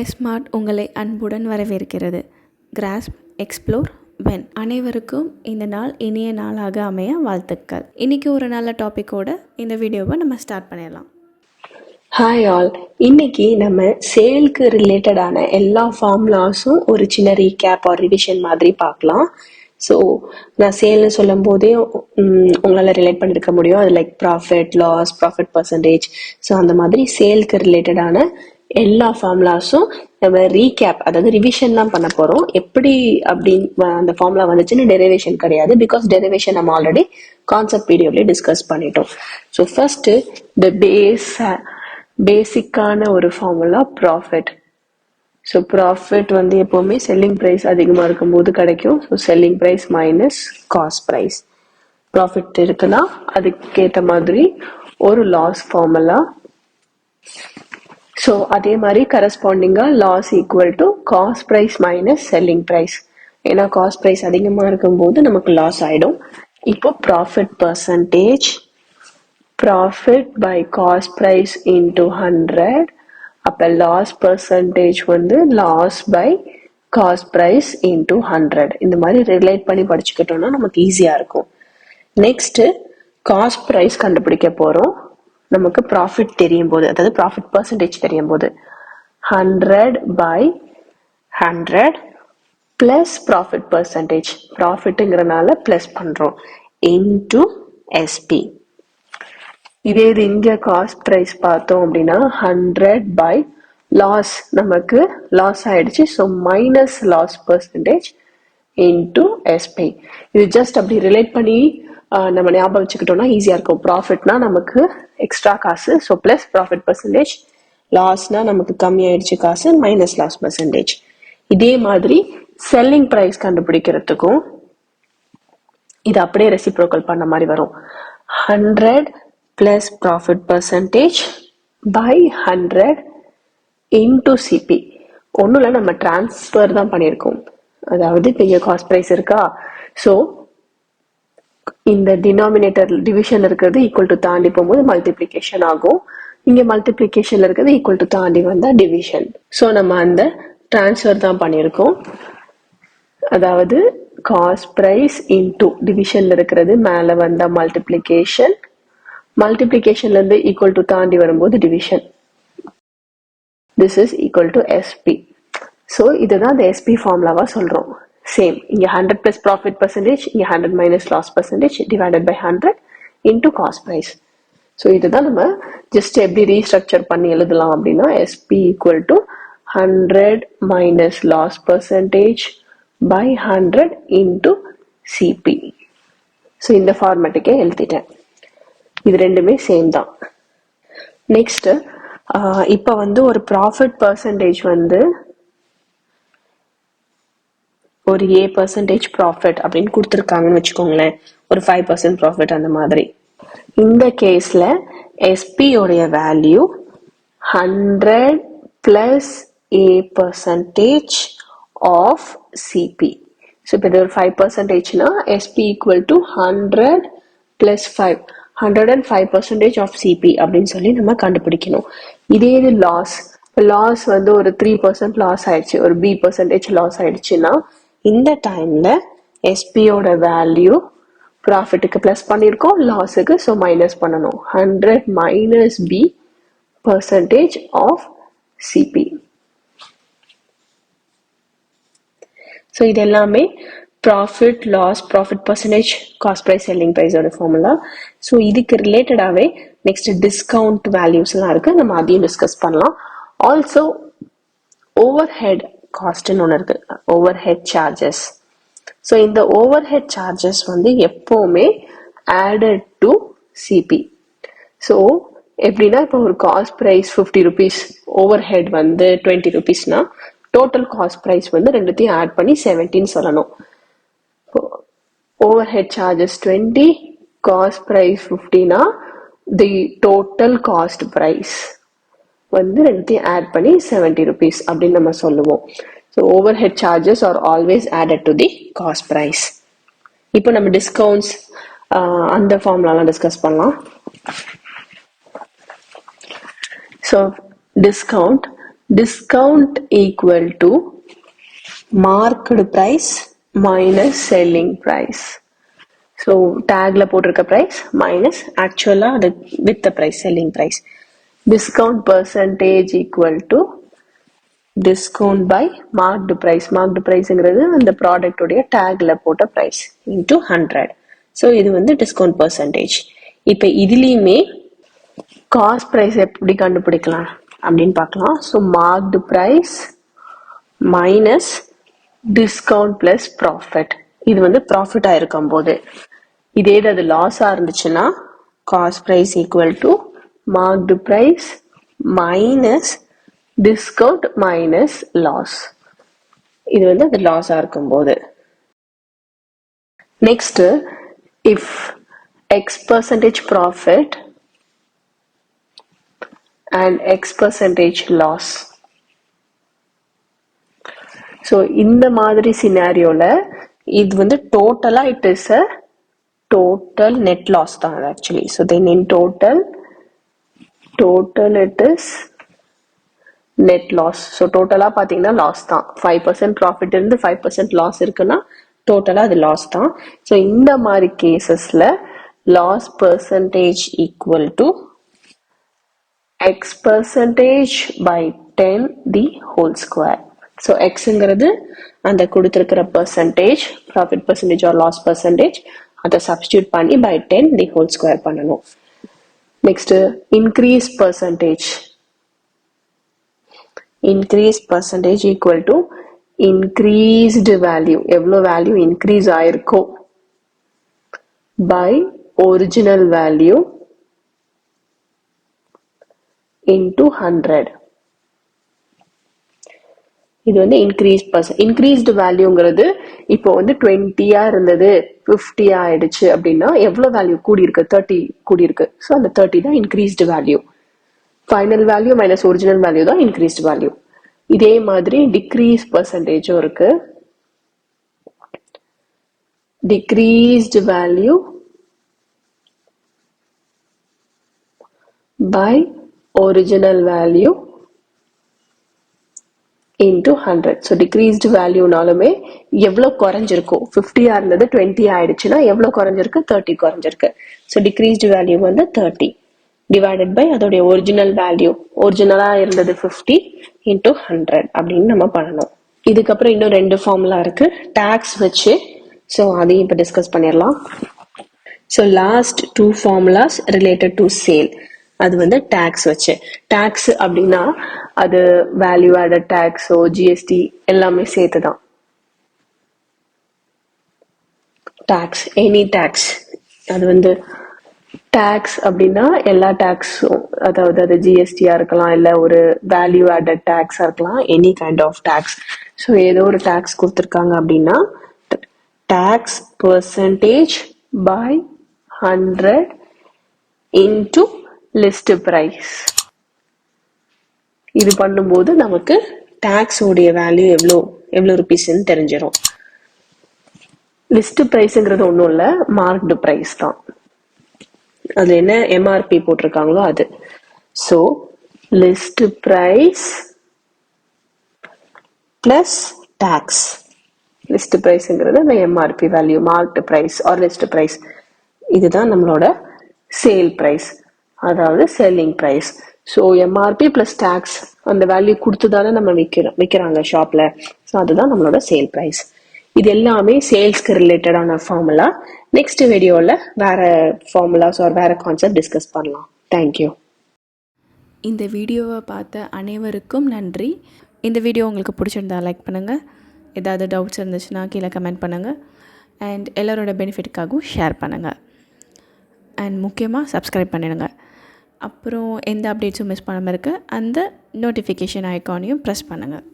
Smart உங்களை அன்புடன் வரவேற்கிறது. Grass, explore, when. அனைவருக்கும் இந்த நாள் இனிய நாளாக அமைய வாழ்த்துக்கள். இன்னைக்கு ஒரு நல்ல டாப்பிக்கோட இந்த வீடியோவை நம்ம ஸ்டார்ட் பண்ணிடலாம். ஹாய் ஆல், இன்னைக்கு நம்ம சேலுக்கு ரிலேட்டடான எல்லா ஃபார்முலாஸும் ஒரு சின்ன ரீகேப் ஆர் ரிவிஷன் மாதிரி பார்க்கலாம். ஸோ நான் சேல்னு சொல்லும் போதே உங்களால் ரிலேட் பண்ணியிருக்க முடியும். அது like profit, loss, profit percentage. So அந்த மாதிரி சேலுக்கு ரிலேட்டடான எல்லா ஃபார்முலாஸும் நம்ம ரீகேப், அதாவது ரிவிஷன் தான் பண்ண போகிறோம். எப்படி அப்படின்னு அந்த ஃபார்முலா வந்துச்சுன்னு டெரிவேஷன் கிடையாது, பிகாஸ் டெரிவேஷன் நம்ம ஆல்ரெடி கான்செப்ட் வீடியோவிலே டிஸ்கஸ் பண்ணிட்டோம். ஸோ ஃபர்ஸ்ட் த பேசிக்கான ஒரு ஃபார்முலா ப்ராஃபிட். ஸோ ப்ராஃபிட் வந்து எப்போவுமே செல்லிங் ப்ரைஸ் அதிகமாக இருக்கும்போது கிடைக்கும். So selling price minus cost price. Profit இருக்குன்னா அதுக்கேற்ற மாதிரி ஒரு லாஸ் ஃபார்முலா. ஸோ அதே மாதிரி கரஸ்பாண்டிங்காக loss equal to cost price minus selling price. ஏன்னா காஸ்ட் ப்ரைஸ் அதிகமாக இருக்கும்போது நமக்கு லாஸ் ஆகிடும். இப்போ profit percentage, profit by cost price into 100. அப்போ லாஸ் பர்சன்டேஜ் வந்து loss by cost price into 100. இந்த மாதிரி ரிலேட் பண்ணி படிச்சுக்கிட்டோம்னா நமக்கு ஈஸியாக இருக்கும். நெக்ஸ்ட் காஸ்ட் ப்ரைஸ் கண்டுபிடிக்க போகிறோம். நமக்கு ப்ராஃபிட் தெரியும் போது, அதாவது ப்ராஃபிட் பர்சன்டேஜ் தெரியும் போது 100 பை 100 பிளஸ் ப்ராஃபிட் பர்சன்டேஜ், ப்ராஃபிட்டுங்கிறனால பிளஸ் பண்ணுறோம், இன்டூ எஸ்பி. இதே இது இங்க காஸ்ட் ப்ரைஸ் பார்த்தோம் அப்படின்னா 100 பை லாஸ், நமக்கு லாஸ் ஆயிடுச்சு, so minus loss percentage into SP. இது ஜஸ்ட் அப்படி ரிலேட் பண்ணி நம்ம ஞாபகம் வச்சுக்கிட்டோம்னா ஈஸியா இருக்கும். ப்ராஃபிட்னா நமக்கு எக்ஸ்ட்ரா காசு, ஸோ பிளஸ் ப்ராஃபிட் பர்சன்டேஜ். லாஸ்னா நமக்கு கம்மி ஆயிடுச்சு காசு, மைனஸ் லாஸ் பர்சன்டேஜ். இதே மாதிரி செல்லிங் ப்ரைஸ் கண்டுபிடிக்கிறதுக்கும் இது அப்படியே ரெசிப்ரோக்கல் பண்ண மாதிரி வரும். 100 plus profit percentage by 100 into CP. ஒன்றும் நம்ம டிரான்ஸ்ஃபர் தான் பண்ணியிருக்கோம். அதாவது இப்போ இங்கே காஸ்ட் ப்ரைஸ் இருக்கா, ஸோ இந்த டினாமினேட்டர் டிவிஷன் இருக்கிறது ஈக்குவல் டு தாண்டி போகும்போது மல்டிப்ளிகேஷன் ஆகும். இங்கே மல்டிப்ளிகேஷன்ல இருக்கிறது ஈக்குவல் டு தாண்டி வந்தால் டிவிஷன். ஸோ நம்ம அந்த டிரான்ஸ்ஃபர் தான் பண்ணியிருக்கோம். அதாவது காஸ்ட் ப்ரைஸ் இன்டூ டிவிஷன்ல இருக்கிறது மேலே வந்த மல்டிப்ளிகேஷன், மல்டிப்ளிகேஷன்ல இருந்து ஈக்குவல் டு தாண்டி வரும்போது division. This is equal to SP. So இதுதான் இந்த எஸ்பி ஃபார்முலாவா சொல்றோம். சேம் இங்க 100 பிளஸ் ப்ராஃபிட் பர்சன்டேஜ், இங்க 100 minus loss percentage divided by 100 into cost price. So இதுதான் நம்ம ஜஸ்ட் எப்படி ரீஸ்ட்ரக்சர் பண்ணி எழுதலாம் அப்படின்னா SP equal to 100 minus loss percentage by 100 into CP. So இந்த ஃபார்மேட்டுக்கே எழுதிட்டேன். இது ரெண்டுமே சேம் தான். நெக்ஸ்ட் இப்போ வந்து ஒரு ப்ராஃபிட் பர்சன்டேஜ் வந்து ஒரு A பர்சன்டேஜ் ப்ராஃபிட் அப்படின்னு கொடுத்துருக்காங்கன்னு வச்சுக்கோங்களேன், ஒரு 5% ப்ராஃபிட் அந்த மாதிரி. இந்த கேஸ்ல எஸ்பியோடைய value 100 plus A percentage of CP. So இப்போ இது ஒரு 5%னா SP equal to 100 plus 5, 105% of CP அப்படின்னு சொல்லி நம்ம கண்டுபிடிக்கணும். இதே இது லாஸ், லாஸ் வந்து ஒரு 3% லாஸ் ஆயிடுச்சு, ஒரு B பர்சன்டேஜ் லாஸ் ஆயிடுச்சுன்னா இந்த டைம்ல எஸ்பியோட வேல்யூ ப்ராஃபிட்டுக்கு பிளஸ் பண்ணியிருக்கோம், லாஸுக்கு ஸோ மைனஸ் பண்ணணும். 100 minus B percentage of CP. So இது எல்லாமே profit, loss, profit percentage, cost price, selling ப்ரைஸோட ஃபார்முலா. ஸோ இதுக்கு ரிலேட்டடாகவே நெக்ஸ்ட் டிஸ்கவுண்ட் வேல்யூஸ்லாம் இருக்கு, நம்ம அதையும் டிஸ்கஸ் பண்ணலாம். ஆல்சோ ஓவர் ஹெட் காஸ்ட்னு ஒன்று இருக்கு, ஓவர் ஹெட் சார்ஜஸ். ஸோ இந்த ஓவர் ஹெட் சார்ஜஸ் வந்து எப்போவுமே ஆடட் டு சிபி. ஸோ எப்படின்னா இப்போ ஒரு cost price 50 rupees, overhead வந்து 20 ருபீஸ்னா டோட்டல் காஸ்ட் ப்ரைஸ் வந்து ரெண்டுத்தையும் ஆட் பண்ணி 17 சொல்லணும். overhead charges 20, cost price 50 the total cost price வந்து ரெண்டுத்தையும் ஆட் பண்ணி 70 rupees அப்படின்னு நம்ம சொல்லுவோம். So overhead charges are always added to the cost price. இப்போ நம்ம டிஸ்கவுண்ட்ஸ் அந்த ஃபார்முலாலாம் டிஸ்கஸ் பண்ணலாம். So discount discount equal to marked price minus selling price. So tagல போட்டிருக்க price minus actually அது with the price, selling price. Discount percentage equal to discount by marked price. Marked priceங்கிறது அந்த product உடைய tagல போட்ட price into 100. So இது வந்து discount percentage. இப்போ இதுலயுமே cost price எப்படி கண்டுபிடிக்கலாம் அப்படின்னு பார்க்கலாம். So marked price minus discount plus profit. இது வந்து ப்ராஃபிட்டாக இருக்கும் போது, இதே அது லாஸாக இருந்துச்சுன்னா cost price equal to marked price minus discount minus loss. இது வந்து அது லாஸாக இருக்கும் போது. Next, if X% profit and X% loss. So இந்த மாதிரி சினாரியோல இது வந்து டோட்டலா it is a total net loss தான் actually. So then in total it is net loss. So டோட்டலா பாத்தீங்கன்னா லாஸ் தான். 5% ப்ராஃபிட் இருந்து 5% லாஸ் இருக்குன்னா டோட்டலா அது லாஸ் தான். ஸோ இந்த மாதிரி கேசஸ்ல loss percentage equal to X% by 10 the whole square. So Xங்கிறது அந்த கொடுத்திருக்கிற percentage, profit percentage or loss percentage, அதை substitute பண்ணி by 10 the whole square பண்ணணும். Next, increase percentage. Increase percentage equal to increased value. எவ்வளோ value increase ஆயிருக்கோ by original value into 100. இது வந்து increased வேல்யூங்கிறது இப்போ வந்து 20 இருந்தது 50 ஆயிடுச்சு அப்படின்னா எவ்வளவு வேல்யூ கூடி இருக்கு? 30 கூடி இருக்கு. ஸோ அந்த 30 தான் increased value. Final value minus original value தான் increased வேல்யூ. இதே மாதிரி டிக்ரீஸ் பர்சன்டேஜும் இருக்கு. decreased value by original value into 100. So decreased value நாலுமே எவ்வளோ குறைஞ்சிருக்கோ 50 இருந்தது 20 ஆயிடுச்சுன்னா எவ்வளோ குறைஞ்சிருக்கு? 30 குறைஞ்சிருக்கு. ஸோ decreased value வந்து 30 divided by அதோடைய ஒரிஜினல் வேல்யூ. ஒரிஜினலா இருந்தது 50 into 100 அப்படின்னு நம்ம பண்ணணும். இதுக்கப்புறம் இன்னும் 2 ஃபார்முலா இருக்கு டாக்ஸ் வச்சு. ஸோ அதையும் இப்போ டிஸ்கஸ் பண்ணிடலாம். So last 2 formulas related to sale. அது வந்து டாக்ஸ் வச்சு. டாக்ஸ் அப்படின்னா அது வேல்யூ ஆடட் டாக்ஸோ ஜிஎஸ்டி எல்லாமே சேர்த்து தான். Tax, any tax. அது வந்து டாக்ஸ் அப்படின்னா எல்லா டாக்ஸும், அதாவது அது ஜிஎஸ்டியா இருக்கலாம், இல்லை ஒரு வேல்யூ ஆடட் டாக்ஸா இருக்கலாம், any kind of tax. So ஏதோ ஒரு டாக்ஸ் கொடுத்துருக்காங்க அப்படின்னா tax percentage by 100 into list price. இது பண்ணும்போது நமக்கு டாக்ஸ் உடைய வேல்யூ எவ்வளோ ருபீஸ்ன்னு தெரிஞ்சிடும். லிஸ்ட் பிரைஸ்ங்கிறது ஒன்றும் இல்லை, மார்க்டு பிரைஸ் தான். அது என்ன எம்ஆர்பி போட்டிருக்காங்களோ அது. So list price plus tax. List பிரைஸ்ங்கிறது அந்த MRP value, marked price or list price. இதுதான் நம்மளோட சேல் பிரைஸ், அதாவது selling price. So MRP plus tax அந்த வேல்யூ கொடுத்து தானே நம்ம விற்கிறாங்க ஷாப்ல. ஸோ அதுதான் நம்மளோட சேல் பிரைஸ். இது எல்லாமே சேல்ஸ்க்கு ரிலேட்டடான ஃபார்முலா. நெக்ஸ்ட் வீடியோவில் வேற ஃபார்முலாஸ் ஆர் வேற கான்செப்ட் டிஸ்கஸ் பண்ணலாம். தேங்க்யூ. இந்த வீடியோவை பார்த்த அனைவருக்கும் நன்றி. இந்த வீடியோ உங்களுக்கு பிடிச்சிருந்தா லைக் பண்ணுங்கள். ஏதாவது டவுட்ஸ் இருந்துச்சுன்னா கீழே கமெண்ட் பண்ணுங்கள். அண்ட் எல்லோரோட பெனிஃபிட்டுக்காகவும் ஷேர் பண்ணுங்கள். அண்ட் முக்கியமாக சப்ஸ்கிரைப் பண்ணிடுங்க. அப்புறம் எந்த அப்டேட்ஸும் மிஸ் பண்ணாமல் இருக்க அந்த நோட்டிஃபிகேஷன் ஐக்கானையும் ப்ரெஸ் பண்ணுங்கள்.